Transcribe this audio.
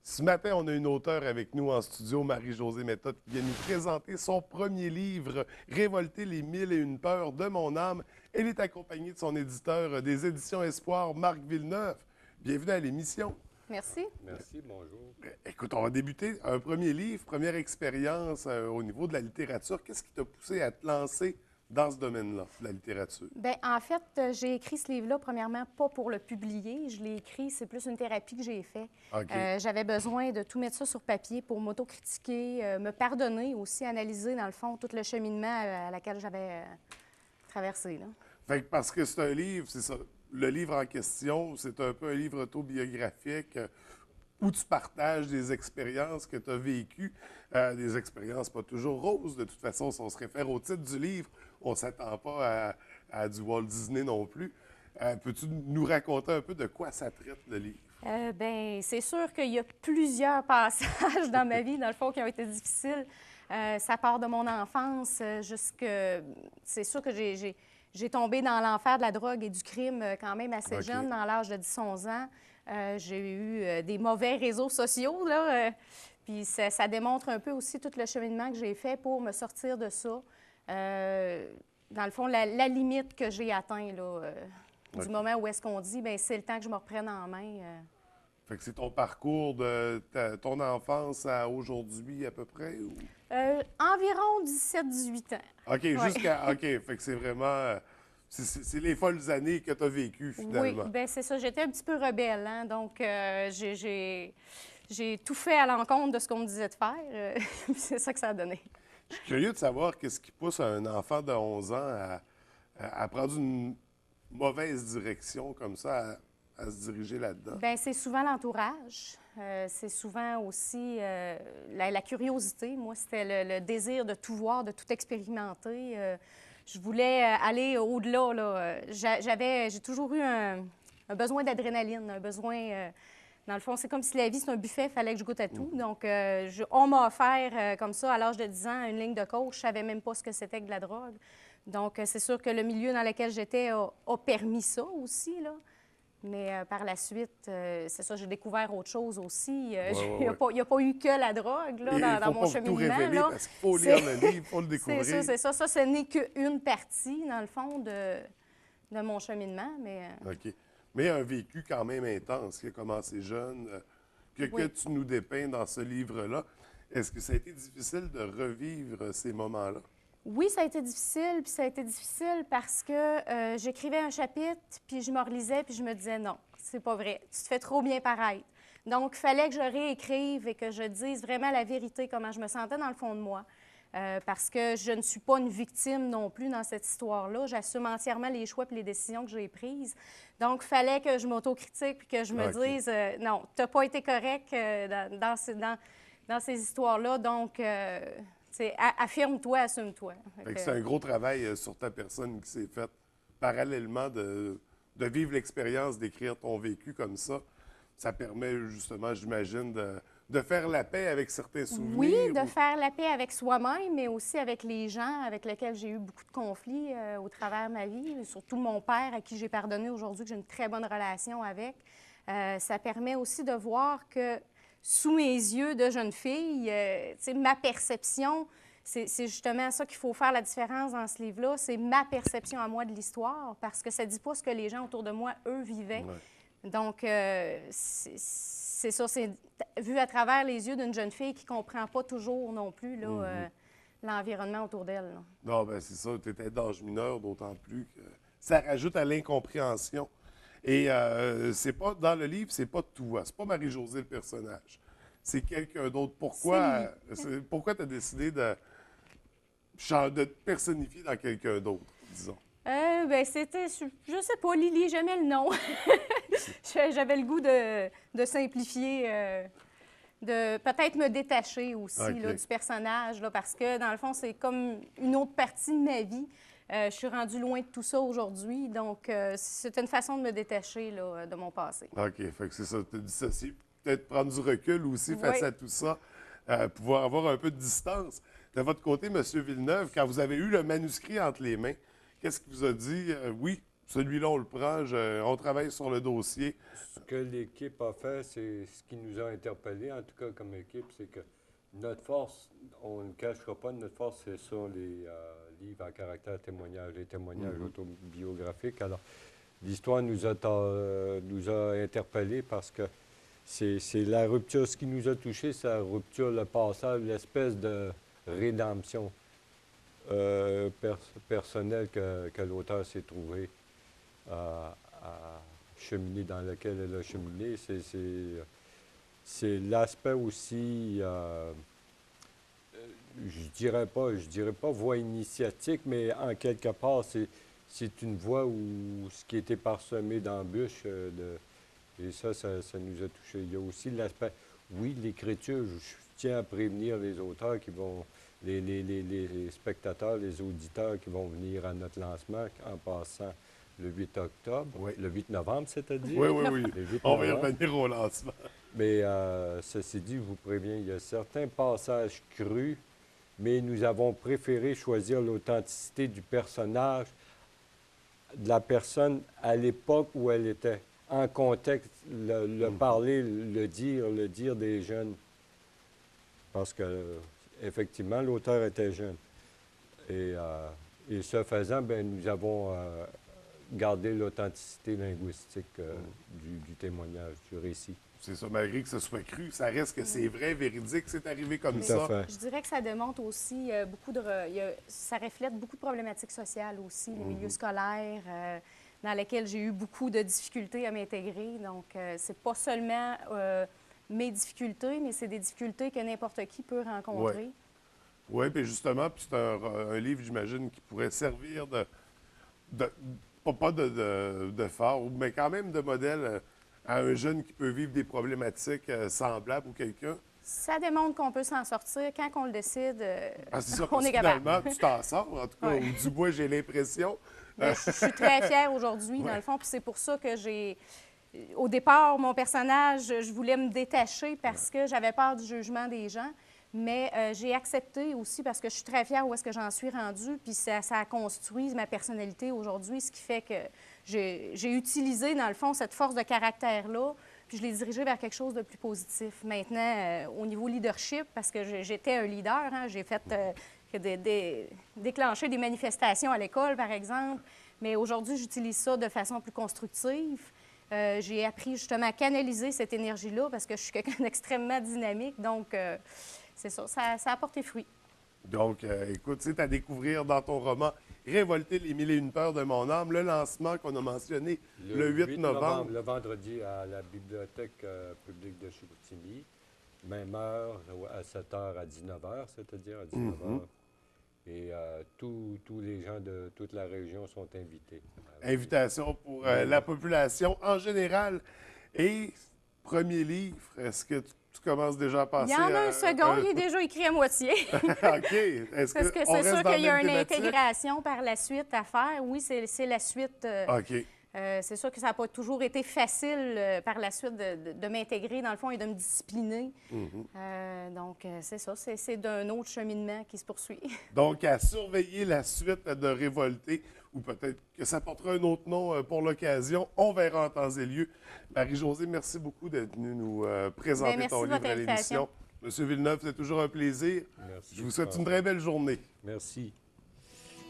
Ce matin, on a une auteure avec nous en studio, Marie-Josée Méthode, qui vient nous présenter son premier livre, Révolter les mille et une peurs de mon âme. Elle est accompagnée de son éditeur des Éditions Espoir, Marc Villeneuve. Bienvenue à l'émission. Merci. Merci, bonjour. Écoute, on va débuter un premier livre, première expérience au niveau de la littérature. Qu'est-ce qui t'a poussé à te lancer dans ce domaine-là, de la littérature? Bien, en fait, j'ai écrit ce livre-là, premièrement, pas pour le publier. Je l'ai écrit, c'est plus une thérapie que j'ai faite. OK. J'avais besoin de tout mettre ça sur papier pour m'autocritiquer, me pardonner aussi, analyser, dans le fond, tout le cheminement à laquelle j'avais traversé. Là. Fait que parce que c'est un livre, c'est ça. Le livre en question, c'est un peu un livre autobiographique où tu partages des expériences que tu as vécues, des expériences pas toujours roses. De toute façon, si on se réfère au titre du livre, on ne s'attend pas à du Walt Disney non plus. Peux-tu nous raconter un peu de quoi ça traite, le livre? Bien, c'est sûr qu'il y a plusieurs passages dans ma vie, dans le fond, qui ont été difficiles. Ça part de mon enfance jusque... C'est sûr que j'ai tombé dans l'enfer de la drogue et du crime quand même assez jeune, dans l'âge de 10-11 ans. J'ai eu des mauvais réseaux sociaux, là. Puis ça démontre un peu aussi tout le cheminement que j'ai fait pour me sortir de ça. Dans le fond, la limite que j'ai atteint, là, du moment où est-ce qu'on dit, bien, c'est le temps que je me reprenne en main. Fait que c'est ton parcours de ton enfance à aujourd'hui à peu près? Ou... Environ 17-18 ans. OK, jusqu'à... OK, fait que c'est vraiment... c'est les folles années que tu as vécues, finalement. Oui, bien, c'est ça. J'étais un petit peu rebelle, hein? Donc, j'ai tout fait à l'encontre de ce qu'on me disait de faire. C'est ça que ça a donné. Je suis curieux de savoir qu'est-ce qui pousse un enfant de 11 ans à prendre une mauvaise direction comme ça, à se diriger là-dedans. Bien, c'est souvent l'entourage. C'est souvent aussi la curiosité. Moi, c'était le désir de tout voir, de tout expérimenter. Je voulais aller au-delà, là. J'ai toujours eu un besoin d'adrénaline, un besoin... Dans le fond, c'est comme si la vie, c'est un buffet, il fallait que je goûte à tout. Donc, on m'a offert comme ça, à l'âge de 10 ans, une ligne de coke. Je ne savais même pas ce que c'était que de la drogue. Donc, c'est sûr que le milieu dans lequel j'étais a permis ça aussi, là. Mais par la suite, c'est ça, j'ai découvert autre chose aussi. Il n'y a pas eu que la drogue là, dans mon cheminement. Il faut pas tout révéler là. parce qu'il faut lire le livre, il faut le découvrir. C'est ça. Ça, ce n'est qu'une partie, dans le fond, de mon cheminement. Mais, OK. Mais un vécu quand même intense qui a commencé jeune, que tu nous dépeins dans ce livre-là. Est-ce que ça a été difficile de revivre ces moments-là? Oui, ça a été difficile, puis ça a été difficile parce que j'écrivais un chapitre, puis je me relisais, puis je me disais non, c'est pas vrai, tu te fais trop bien paraître. Donc, il fallait que je réécrive et que je dise vraiment la vérité, comment je me sentais dans le fond de moi. Parce que je ne suis pas une victime non plus dans cette histoire-là. J'assume entièrement les choix et les décisions que j'ai prises. Donc, il fallait que je m'autocritique puis que je me dise non, tu n'as pas été correct dans ces histoires-là. Donc, affirme-toi, assume-toi. C'est un gros travail sur ta personne qui s'est fait parallèlement de vivre l'expérience d'écrire ton vécu comme ça. Ça permet justement, j'imagine, de faire la paix avec certains souvenirs. Oui, de faire la paix avec soi-même, mais aussi avec les gens avec lesquels j'ai eu beaucoup de conflits au travers de ma vie, surtout mon père, à qui j'ai pardonné aujourd'hui, que j'ai une très bonne relation avec. Ça permet aussi de voir que, sous mes yeux de jeune fille, ma perception, c'est justement ça qu'il faut faire la différence dans ce livre-là, c'est ma perception à moi de l'histoire, parce que ça ne dit pas ce que les gens autour de moi, eux, vivaient. Ouais. Donc, c'est ça, c'est vu à travers les yeux d'une jeune fille qui ne comprend pas toujours non plus là, l'environnement autour d'elle. Non, bien, c'est ça, tu étais d'âge mineur, d'autant plus que ça rajoute à l'incompréhension. Et c'est pas, dans le livre, c'est pas toi, c'est pas Marie-Josée le personnage, c'est quelqu'un d'autre. Pourquoi tu as décidé de te personnifier dans quelqu'un d'autre, disons? Bien, c'était, je sais pas, Lily, j'aimais le nom. J'avais le goût de simplifier, de peut-être me détacher aussi là, du personnage, là, parce que, dans le fond, c'est comme une autre partie de ma vie. Je suis rendue loin de tout ça aujourd'hui, donc c'était une façon de me détacher là, de mon passé. OK, fait que c'est ça, tu as dissocié, peut-être prendre du recul aussi face à tout ça, pouvoir avoir un peu de distance. De votre côté, M. Villeneuve, quand vous avez eu le manuscrit entre les mains, qu'est-ce qu'il vous a dit? Oui, celui-là, on le prend, on travaille sur le dossier. Ce que l'équipe a fait, c'est ce qui nous a interpellés, en tout cas comme équipe, c'est que notre force, on ne cachera pas, notre force, c'est sur les livres à caractère témoignage, les témoignages autobiographiques. Alors, l'histoire nous a interpellés parce que c'est la rupture. Ce qui nous a touchés, c'est la rupture, le passage, l'espèce de rédemption personnelle que l'auteur s'est trouvé à cheminer, dans lequel elle a cheminé. C'est l'aspect aussi, je dirais pas voie initiatique, mais en quelque part, c'est une voie où ce qui était parsemé d'embûches, et ça nous a touchés. Il y a aussi l'aspect, oui, l'écriture, je tiens à prévenir les auteurs qui vont, les spectateurs, les auditeurs qui vont venir à notre lancement en passant le 8 octobre, Oui. le 8 novembre, c'est-à-dire. Oui, oui, oui. Le 8 On va y novembre. revenir au lancement. Mais ceci dit, je vous préviens, il y a certains passages crus, mais nous avons préféré choisir l'authenticité du personnage, de la personne à l'époque où elle était, en contexte, le parler, le dire des jeunes. Parce que, effectivement, l'auteur était jeune. Et ce faisant, ben, nous avons gardé l'authenticité linguistique du témoignage, du récit. C'est ça, malgré que ce soit cru, ça reste que c'est vrai, véridique, c'est arrivé comme Tout à ça. fait. Je dirais que ça démontre aussi ça reflète beaucoup de problématiques sociales aussi, les milieux scolaires, dans lesquels j'ai eu beaucoup de difficultés à m'intégrer. Donc, c'est pas seulement mes difficultés, mais c'est des difficultés que n'importe qui peut rencontrer. Oui, puis justement, puis c'est un livre, j'imagine, qui pourrait servir pas de phare, mais quand même de modèle à un jeune qui peut vivre des problématiques semblables ou quelqu'un. Ça démontre qu'on peut s'en sortir quand on le décide. Ah, c'est ça, on parce est que capable. finalement, tu t'en sors, en tout cas, Ouais. ou du moins, j'ai l'impression. Mais je suis très fière aujourd'hui, dans Ouais. le fond, puis c'est pour ça que au départ, mon personnage, je voulais me détacher parce que j'avais peur du jugement des gens, mais j'ai accepté aussi parce que je suis très fière où est-ce que j'en suis rendue, puis ça a construit ma personnalité aujourd'hui, ce qui fait que j'ai utilisé, dans le fond, cette force de caractère-là, puis je l'ai dirigée vers quelque chose de plus positif. Maintenant, au niveau leadership, parce que j'étais un leader, hein, j'ai fait déclencher des manifestations à l'école, par exemple, mais aujourd'hui, j'utilise ça de façon plus constructive. J'ai appris justement à canaliser cette énergie-là parce que je suis quelqu'un d'extrêmement dynamique, donc c'est ça, ça a porté fruit. Donc, écoute, c'est à découvrir dans ton roman Révolter les mille et une peurs de mon âme, le lancement qu'on a mentionné le 8 novembre. Le vendredi à la bibliothèque publique de Chicoutimi, même heure, à 7h à 19h, c'est-à-dire à 19h. Et tous les gens de toute la région sont invités. Invitation pour la population en général. Et premier livre, est-ce que tu commences déjà à passer Il y en a à un second, il est déjà écrit à moitié. OK. Est-ce Parce que on c'est reste sûr dans qu'il y a la même une thématique? intégration par la suite à faire. Oui, c'est la suite. OK. C'est sûr que ça n'a pas toujours été facile par la suite de m'intégrer, dans le fond, et de me discipliner. Donc, c'est ça, c'est d'un autre cheminement qui se poursuit. Donc, à surveiller la suite de Révolter, ou peut-être que ça portera un autre nom pour l'occasion. On verra en temps et lieu. Marie-Josée, merci beaucoup d'être venue nous présenter Bien, merci ton de votre livre à l'émission. invitation. Monsieur Villeneuve, c'est toujours un plaisir. Merci. Je vous souhaite une très belle journée. Merci.